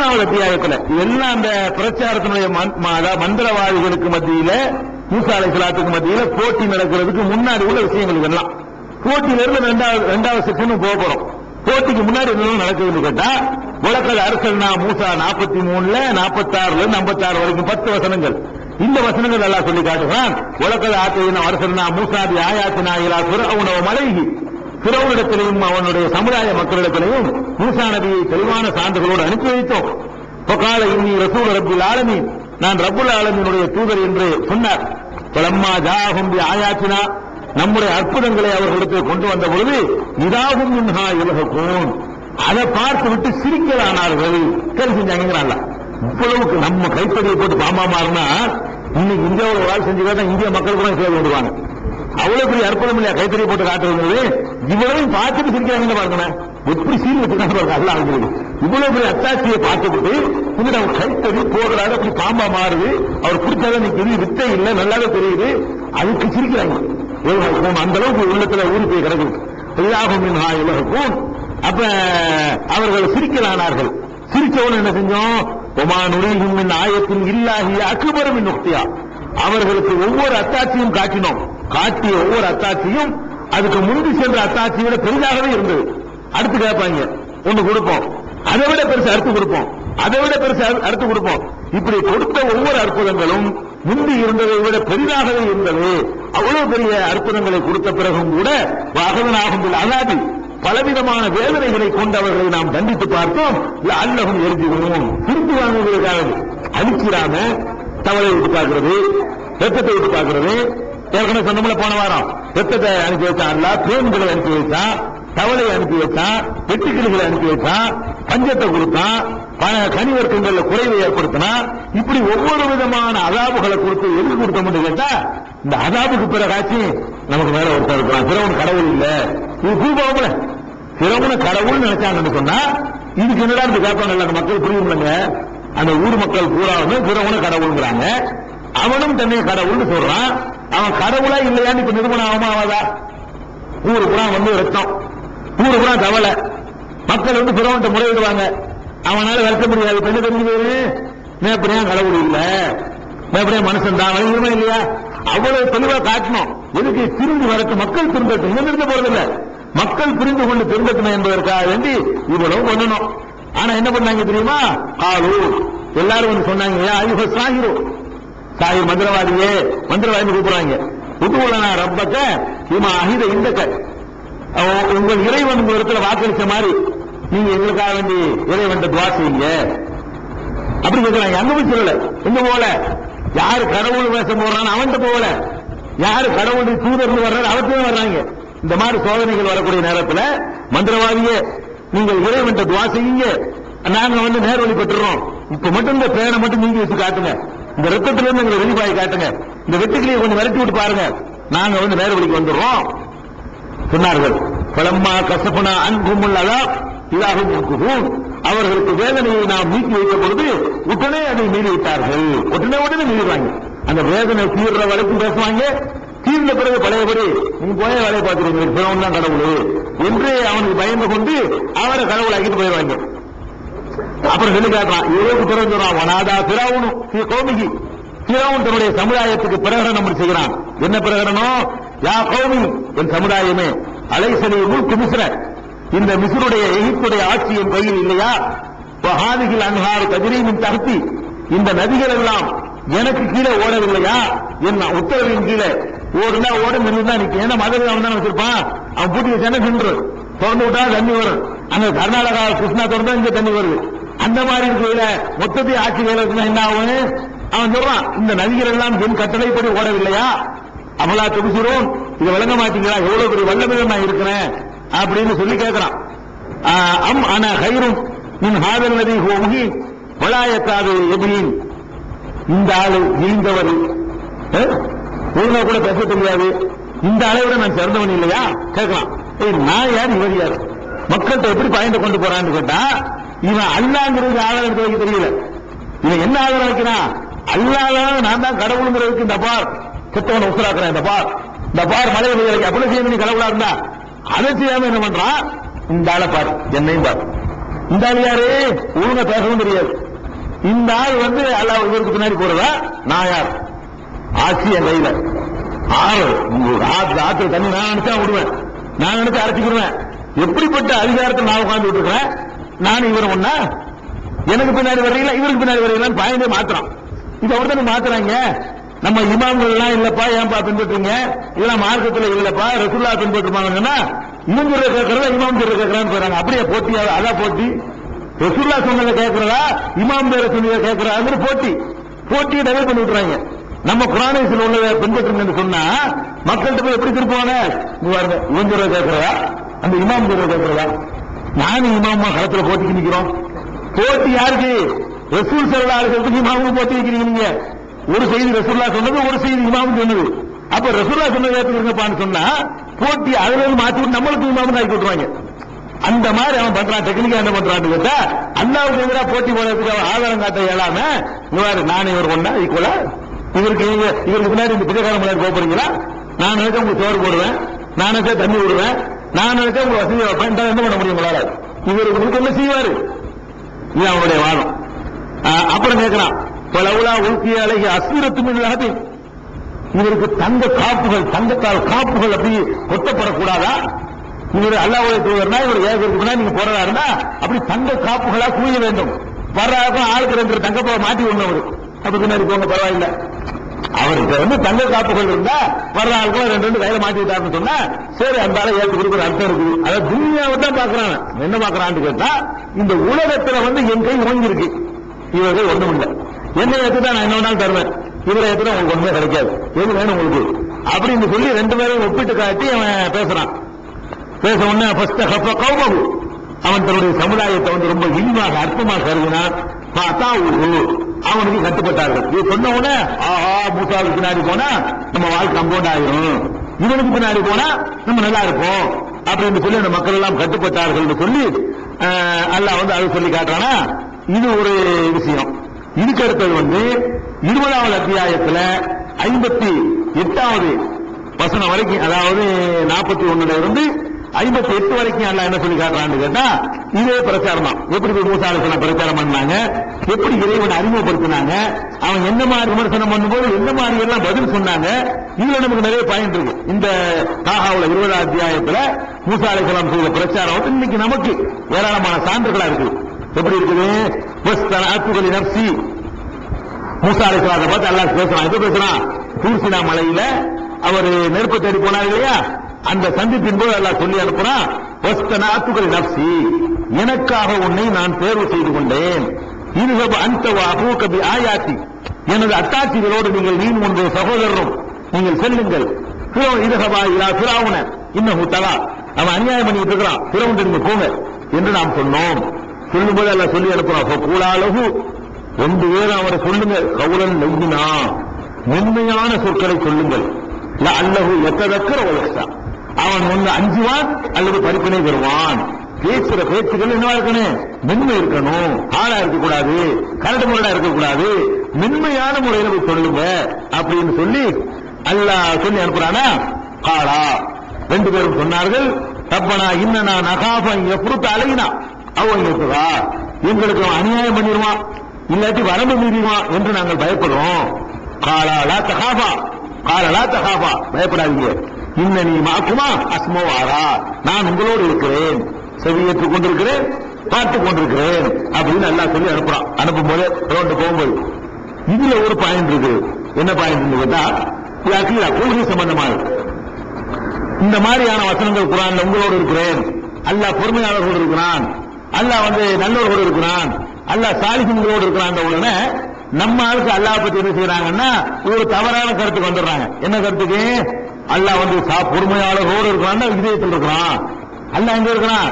3வது அத்தியாயத்துல எல்லாம் அந்த பிரச்சாரத்தினுடைய மந்திரவாதிகளுக்கு மத்தியில மூசா அலைஹிஸ்ஸலாத்துக்கு மத்தியில போட்டி நடக்கிறதுக்கு முன்னாடி உள்ள விஷயங்கள் இதெல்லாம். போட்டியிலிருந்து இரண்டாவது செக்ஷன் போக போறோம். போட்டிக்கு முன்னாடி என்ன நடக்குதுன்னு கேட்டா, உலகல் அரசல்னா மூசா 43ல 46ல 56 வரைக்கும் 10 வசனங்கள். இந்த வசனங்கள் எல்லாம் சொல்லி காட்டுகிறான். உலகல் ஆத்தையின அரசல்னா மூசாதி ஆயாத்தினா இலா ஃபிரௌன வ மலைஹி, ஃபிரௌனிடத்திலையும் அவனுடைய சமுதாய மக்களிடத்திலையும் மூசா நபியை தெளிவான சான்றுகளோடு அனுப்பி வைத்தோம். ஃபகால இன்னி ரசூல் ரப்பில் ஆலமீன், நான் ரப்புல் ஆலமீனுடைய தூதர் என்று சொன்னார். ஃபலம்மா ஜாஅஹும் பி ஆயாத்தினா, நம்முடைய அற்புதங்களை அவர்களிடத்தில் கொண்டு வந்த பொழுது இதாகும் மின்ஹா யல்ஹகூன், அதை பார்த்து விட்டு சிரிக்கலானார்கள். கேள்வி செஞ்சாங்க. இவ்வளவுக்கு நம்ம கைத்தறியை போட்டு பாம்பா மாறினா இன்னைக்கு இந்தியாவில் ஒரு ஆள் செஞ்சு கேட்டா இந்திய மக்கள் கூட சேர்ந்து விடுவாங்க. அவ்வளவு பெரிய அற்புதம் இல்லையா கைத்தறியை போட்டு காட்டுறது. இவ்வளவையும் பார்த்துட்டு சிரிக்கிறாங்கன்னு பாருங்க, எப்படி சீல் வச்சுக்காங்க அல்ல அவங்களுக்கு. இவ்வளவு பெரிய அத்தாட்சியை பார்த்துக்கிட்டு இன்னும் அவர் கைத்தறி போடுறாரு, அப்படி பாம்பா மாறுது, அவர் பிடிச்சாதான் தெரியுது, வித்தை இல்லை நல்லாவே தெரியுது, அதுக்கு சிரிக்கிறாங்க. அந்த அளவுக்கு உள்ளத்துல ஊறி போய் கிடக்குது. இலகும். அப்ப அவர்கள் சிரிக்கலானார்கள். சிரிச்சவன் என்ன செஞ்சோம், ஒமானுரின் ஆயத்தின் இல்லாஹி அக்பரும் நுக்தியா, அவர்களுக்கு ஒவ்வொரு அத்தாட்சியும் காட்டினோம். காட்டிய ஒவ்வொரு அத்தாட்சியும் அதுக்கு முந்தி சென்ற அத்தாட்சியை விட பெரிதாகவே இருந்தது. அடுத்து கேட்பாங்க, ஒண்ணு கொடுப்போம், அதை விட பெருசு அடுத்து கொடுப்போம், அதை விட பெருசு அடுத்து கொடுப்போம். இப்படி கொடுத்த ஒவ்வொரு அற்புதங்களும் முந்தி இருந்ததை விட பெரிதாகவே இருந்தது. அவ்வளவு பெரிய அற்புதங்களை கொடுத்த பிறகும் கூட வாகவனாகும் அல்லாது பலவிதமான வேதனைகளை கொண்டு அவர்களை நாம் தண்டித்து பார்த்தோம். அல்லகும் எரிஞ்சுவோம், திருப்பி வாங்குவதற்காக அழிச்சிடாம தவளை விட்டு பார்க்கிறது, ரத்தத்தை விட்டு பார்க்கிறது. ஏற்கனவே சொன்னோம்ல போன வாரம், ரத்தத்தை அனுப்பி வச்சான், பேன்களை அனுப்பி வச்சான், தவளை அனுப்பி வச்சான், வெட்டுக்கிளிகளை அனுப்பி வச்சான், பஞ்சத்தை கொடுத்தான், கனிவர்க்கங்கள்ல குறைவை ஏற்படுத்தினா, இப்படி ஒவ்வொரு விதமான அதாபுகளை கொடுத்து எதுக்கு கொடுத்தோம்னு கேட்டா, இந்த அதாபுக்கு பிறகாச்சு நமக்கு மேல ஒருத்தர் இருக்கலாம். பிறவன் கடவுள் இல்ல, இது கூப்பாவுல பிறவன கடவுள் நினைச்சாங்கன்னு சொன்னா இதுக்கு என்னடா கேட்பாங்கல்ல அந்த மக்கள் புரியும்லங்க. அந்த ஊர் மக்கள் பூராவுமே பிறவன கடவுள்ங்கிறாங்க. அவனும் தன்னை கடவுள்னு சொல்றான். அவன் கடவுளா இல்லையான்னு இப்ப நிரூபணம் ஆகாதா? ஊரு புறா ரத்தம், ஊரு புறா தவளை, மக்கள் பிறவன்ட்ட முறையிடுவாங்க. அவனால விளக்க முடியாது. என்ன தெரிஞ்சு மேப்படியா கடவுள் இல்ல, மேப்படியா மனுஷன் தான் வழியுமே இல்லையா? அவ்வளவு தெளிவா காட்டணும். எதுக்கு திரும்பி வரட்டும், மக்கள் திரும்பட்டும். இவன் இருந்து போறதில்ல, மக்கள் புரிந்து கொண்டு திரும்பட்டணும் என்பதற்காக வேண்டி இவ்வளவு பண்ணணும். ஆனா என்ன பண்ணாங்க தெரியுமா? ஆளு எல்லாரும் சொன்னாங்க, சாகிரு சாகிர் மந்திரவாதியே, மந்திரவாதி கூப்பிடுறாங்க. உதுவுலனா ரப்பக்க இமா அஹித இந்தக்க, உங்கள் இறைவன் உங்க இடத்துல வாக்களிச்ச மாதிரி நீங்க எங்களுக்காக வேண்டி இறைவன் துவா செய்யுங்க அப்படி கேட்கிறாங்க. அங்க போய் சொல்லல, எங்க போல யாரு கடவுள் வேஷம் போடுறான்னு அவன்கிட்ட போகல, யாரு கடவுளுடைய தூதர்னு வர்றாரு அவர்கிட்ட வர்றாங்க. இந்த மாதிரி சோதனைகள் வரக்கூடிய நேரத்தில் மந்திரவாதியே நீங்கள் இறைவன் துவா செய்யுங்க, நாங்க நேர்வழி பெற்றுறோம். இப்ப மட்டும் இந்த பேரை மட்டும் நீங்க வச்சு காட்டுங்க, இந்த ரத்தத்திலிருந்து எங்களை வெளிப்பாய் காட்டுங்க, இந்த வெட்டுக்கிளியை கொஞ்சம் விரட்டி விட்டு பாருங்க, நாங்க நேர்வழிக்கு வந்துடுறோம் சொன்னார்கள். பலம்மா கசப்புனா அன்புமுள்ளதா இதாகும் இருக்குவோம். அவர்களுக்கு வேதனையை நாம் நீக்கி வைத்த பொழுது உடனே அதை மீறிவிட்டார்கள். உடனே மீறுவாங்க. அந்த வேதனை தீர்ற வரைக்கும் பேசுவாங்க. தீர்ந்த பிறகு பழையபடி நீங்க போய வேலையை பார்த்துருவீங்க, பிறவன் தான் கடவுள் என்று அவனுக்கு பயந்து கொண்டு அவரை கடவுள் ஆக்கிட்டு போயிடுவாங்க. அப்புறம் சொல்லி காட்டுறான், இவருக்கு பிறகு சொல்றான், வனாதா பிறவுனும் கோமிகி, பிறவன் தன்னுடைய சமுதாயத்துக்கு பிரகடனம் செய்கிறான். என்ன பிரகடனம்? யா கௌமி, என் சமுதாயமே, அலைசலி முல்கு மிஸ்ர, இந்த மிஸ்ருடைய எகிப்துடைய ஆட்சி என் கையில் இல்லையா? வஹாதிகில் அன்ஹாரு தஜ்ரீமின் தஹ்தி, இந்த நதிகள் எல்லாம் எனக்கு கீழே ஓடவில்லையா? என்ன உத்தரவின் கீழே ஓடுனா ஓட நின்றுதான் நிற்கும். ஏன்னா மதுரை அவன் தான் வச்சிருப்பான், அவன் பூட்டி வச்சானே நின்று திறந்து விட்டா தண்ணி வரும். அங்க கர்நாடகா கிருஷ்ணா திறந்தா இங்க தண்ணி வருது. அந்த மாதிரி இருக்கிற மொத்தத்தை ஆட்சி வேலை இருக்குன்னா என்ன ஆகும்? அவன் சொல்றான், இந்த நதிகள் எல்லாம் என் கட்டளைப்படி ஓடவில்லையா? அமலா துடிச்சிரும், இதை விளங்க மாட்டீங்களா? எவ்வளவு பெரிய வல்லமையில நான் இருக்கிறேன் அப்படின்னு சொல்லி கேட்கிறான். அம் ஆனா கயிறும் மின் ஹாதல் நதி ஹோமுகி வளாயத்தாது எபியின், இந்த ஆளு இழிந்தவர், ஒழுங்கா கூட பேச தெரியாது, இந்த அளவோட நான் சிறந்தவன் இல்லையா கேட்கலாம். நான் யார், இவர் யார், மக்கள்கிட்ட எப்படி பயந்து கொண்டு போறான்னு கேட்டா, இவன் அல்லாங்கிறது ஆதாரம் எடுத்து வைக்க தெரியல. இவன் என்ன ஆதாரம் வைக்கிறான்? அல்லாத நான் தான் கடவுளுங்கிறதுக்கு இந்த பார் செத்தவனை உசுராக்குறேன், இந்த பார் மழை பெய்ய அப்படி செய்ய கடவுளா இருந்தா அதை செய்யாம என்ன பண்றான்? இந்த ஆளை பார், என்னையும் பார், இந்த ஆள் யாரு ஒழுங்கா பேசவும் தெரியாது. இந்த ஆள் வந்து அல்லாஹ் இவருக்கு பின்னாடி போறதா? நான் யார்? ஆட்சி என் கையில. ஆத்துல தண்ணி நான் நினைச்சா விடுவேன், நான் நினைச்சு அரைச்சிக்கிடுவேன். எப்படிப்பட்ட அதிகாரத்தை நான் உட்கார்ந்து விட்டுருக்கேன்? நான் இவரை ஒன்னா எனக்கு பின்னாடி வரையில இவருக்கு பின்னாடி வரையிலான்னு பாயந்தே மாத்திரம். இது ஒருத்தனை மாத்துறாங்க. நம்ம இமாம்கள் எல்லாம் இல்லப்பா ஏன்பா பின்பற்றுங்க, இதெல்லாம் மார்க்கத்தில் இல்லப்பா ரசூல்லா பின்பற்றுவாங்கன்னா இவங்க கேட்கறதா இமாம் பேரை கேட்கறான்னு போறாங்க. அப்படியே போட்டி, அதான் போட்டி. ரசூல்லா சொன்னதை கேட்கறதா இமாம் பேரை சொன்னதை கேட்கறாங்க போட்டி. போட்டியை டெவலப் பண்ணி விட்டுறாங்க. நம்ம குரானேசில் உள்ளதை பின்பற்றுங்கன்னு சொன்னா மக்கள்கிட்ட போய் எப்படி திருப்புவாங்க? இவன் பேரை கேட்கறதா அந்த இமாம் பேரை கேட்கறதா? நானும் இமாமா களத்துல போட்டிக்கு நிக்கிறோம். போட்டி யாருக்கு? ரசூல் ஸல்லல்லாஹு அலைஹி வஸல்லம் இமாமும் போட்டி வைக்கிறீங்க. நீங்க ஒரு செய்தி ரசூல்லா சொன்னது, ஒரு செய்தி இமாமும் சொன்னது. அப்ப ரசூல்லா சொன்னதை ஏற்றுக்கப்பான்னு சொன்னா போட்டி அதுல இருந்து மாத்தி விட்டு நம்மளுக்கு இமாமும் ஆக்கி விட்டுருவாங்க. அந்த மாதிரி அவன் பண்றான். டெக்னிக்கா என்ன பண்றான்னு கேட்டா அல்லாஹ்வுக்கு எதிராக போட்டி போடுறதுக்கு அவன் ஆதாரம் காட்ட இயலாம நான் இவர் ஒண்ணா ஈக்குவலா இவருக்கு பின்னாடி இந்த பிச்சைக்காரன் முன்னாடி போறீங்களா? நான் நினைச்சா உங்களுக்கு சோறு போடுவேன், நான் நினைச்சா தண்ணி விடுவேன், நான் நினைச்சா உங்க வசதி வைப்பேன். என்ன பண்ண முடியும் உங்களால? இவருக்கு என்ன செய்வாரு? இது அவனுடைய வாதம். அப்புறம் கேட்கிறான் பலவுலா உள்கிய அழகி அசீரத்தும் இல்லாது இவருக்கு தங்க காப்புகள், தங்கத்தால் காப்புகள் அப்படி கொட்டப்படக்கூடாதா? இவர் அல்லாஹ்வுடைய தூதர்னா இவர் ஏகருக்கு நீங்க போறதா இருந்தா அப்படி தங்க காப்புகளா குவிய வேண்டும். வர்றாருக்கும் ஆளுக்கு 2 தங்கப்பாவை மாட்டி ஒண்ணு அப்ப பின்னாடி போங்க பரவாயில்ல. அவருக்கு வந்து தங்க காப்புகள் இருந்தா வர்ற ஆளுக்கும் 2 கையில மாட்டி விட்டாருன்னு சொன்னா சரி அந்த ஆளை ஏற்று கொடுக்குற அர்த்தம் இருக்குது. அதாவது துனியாவை தான் பாக்குறான். என்ன பாக்குறான்னு கேட்டா இந்த உலகத்துல வந்து என் கை ஓங்கிருக்கு, இவர்கள் ஒண்ணும் இல்லை, என்னை ஏற்றுதான் நான் என்ன வேணாலும் தருவேன், இவரை ஏற்றுதான் உங்களுக்கு ஒண்ணுமே கிடைக்காது, எது வேணும் உங்களுக்கு அப்படின்னு சொல்லி 2 பேரும் ஒப்பிட்டு காட்டி அவன் பேசுறான். பேச உடனே அவன் தன்னுடைய சமுதாயத்தை வந்து ரொம்ப இழிவாக அர்த்தமாக கருதினான். அவனுக்கு கட்டுப்பட்டார்கள். இது சொன்ன உடனே ஆஹா மூசாவுக்கு பின்னாடி போனா நம்ம வாழ்க்கை கம்பவுண்ட் ஆயிரும், இவனுக்கு பின்னாடி போனா நம்ம நல்லா இருப்போம் அப்படின்னு சொல்லி அந்த மக்கள் எல்லாம் கட்டுப்பட்டார்கள் சொல்லி அல்லாஹ் வந்து அதை சொல்லி காட்டுறானா. இது ஒரு விஷயம். இதுக்கு அடுத்தது வந்து 20வது அத்தியாயத்துல 58வது வசனம் வரைக்கும், அதாவது 41 இருந்து 58 வரைக்கும் அல்லாஹ் என்ன சொல்லி காட்டுறான்னு கேட்டா இதே பிரச்சாரம் தான். எப்படி மூசா அலைஹிஸ்ஸலாம் பிரச்சாரம் பண்ணாங்க, எப்படி இறைவனை அறிமுகப்படுத்தினாங்க, அவன் என்ன மாதிரி விமர்சனம் பண்ணும்போது என்ன மாதிரி எல்லாம் பதில் சொன்னாங்க. இதுல நமக்கு நிறைய பயன் இருக்கு. இந்த தாகாவுல 20வது அத்தியாயத்துல மூசா அலைஹிஸ்ஸலாம் செய்த பிரச்சாரம் வந்து இன்னைக்கு நமக்கு ஏராளமான சான்றுகளா இருக்கு. எப்படி இருக்குது? நப்சி மூசா அலைஹிஸ்ஸலாத்தை பார்த்து அல்லாஹ் பேசுறான். எப்ப பேசுறான்? தூர்சினா மலையில அவர் நெருப்பு தேடி போனார் இல்லையா, அந்த சந்திப்பின் போது அல்லாஹ் சொல்லி அனுப்புறான், நப்சி எனக்காக உன்னை நான் தேர்வு செய்து கொண்டேன். இதுகப அந்த அபூக பி ஆயாத்தி எனது அத்தாட்சிகளோடு நீங்கள் நீ உன்னுடைய சகோதரரும் நீங்கள் செல்லுங்கள். இதுகபா இலா ஃபிரௌன இன்னஹு தகா, அவன் அநியாயம் பண்ணிட்டு இருக்கிறான், ஃபிரௌன் நீங்க போங்க என்று நாம் சொன்னோம். சொல்லும்போது அல்லாஹ் சொல்லி அனுப்புறான் கூலாலகு 2 பேரும் அவரை சொல்லுங்க, கவுலன் நெய்யினா மென்மையான சொற்களை சொல்லுங்கள், அல்லஹு எத்ததக்கர வயசா அவன் ஒன்று அஞ்சுவான் அல்லது படிப்பினை பெறுவான். பேசுற பேச்சுகள் என்னவா இருக்கணும்? மென்மை இருக்கணும், ஆளா இருக்கக்கூடாது, கரடு முரடா இருக்கக்கூடாது, மென்மையான முறையில போய் சொல்லுங்க அப்படின்னு சொல்லி அல்லாஹ் சொல்லி அனுப்புறானா. காலா 2 பேரும் சொன்னார்கள், தப்பனா இன்னனா நகாபன் எப்பொறுத்து அலையினா அவன் இருக்குதா, எங்களுக்கு அவன் அநியாயம் பண்ணிடுவான் இல்லாட்டி வரம்பு மீறிடுவான் என்று நாங்கள் பயப்படுறோம். காலாலா தகாபா, காலலா தகாபா பயப்படாதீங்க, இன்னனி மாக்குமா அஸ்மோவாரா நான் உங்களோடு இருக்கிறேன், செவியேற்றுக் கொண்டிருக்கிறேன், பார்த்துக் கொண்டிருக்கிறேன் அப்படின்னு எல்லாம் சொல்லி அனுப்புறான். அனுப்பும் போது ரோட்டு போகும்போது இதுல ஒரு பாயிண்ட் இருக்கு. என்ன பாயிண்ட் கேட்டா கொள்கை சம்பந்தமாக இந்த மாதிரியான வசனங்கள் குர்ஆன்ல உங்களோடு இருக்கிறேன், அல்லாஹ் பொறுமையாளர்களோடு இருக்கிறான், அல்லாஹ் வந்து நல்லவர்களோடு இருக்கிறான், அல்லாஹ் சாலிஹீன்களோடு இருக்கிறான். உடனே நம்ம ஆளுக்கு அல்லாஹ் பத்தி என்ன செய்யறாங்கன்னா ஒரு தவறான கருத்துக்கு வந்துடுறாங்க. என்ன கருத்துக்கு? அல்லாஹ் வந்து பொறுமையாளர்களோடு இருக்கிறான், இதயத்தில் இருக்கிறான். அல்லாஹ் எங்க இருக்கிறான்?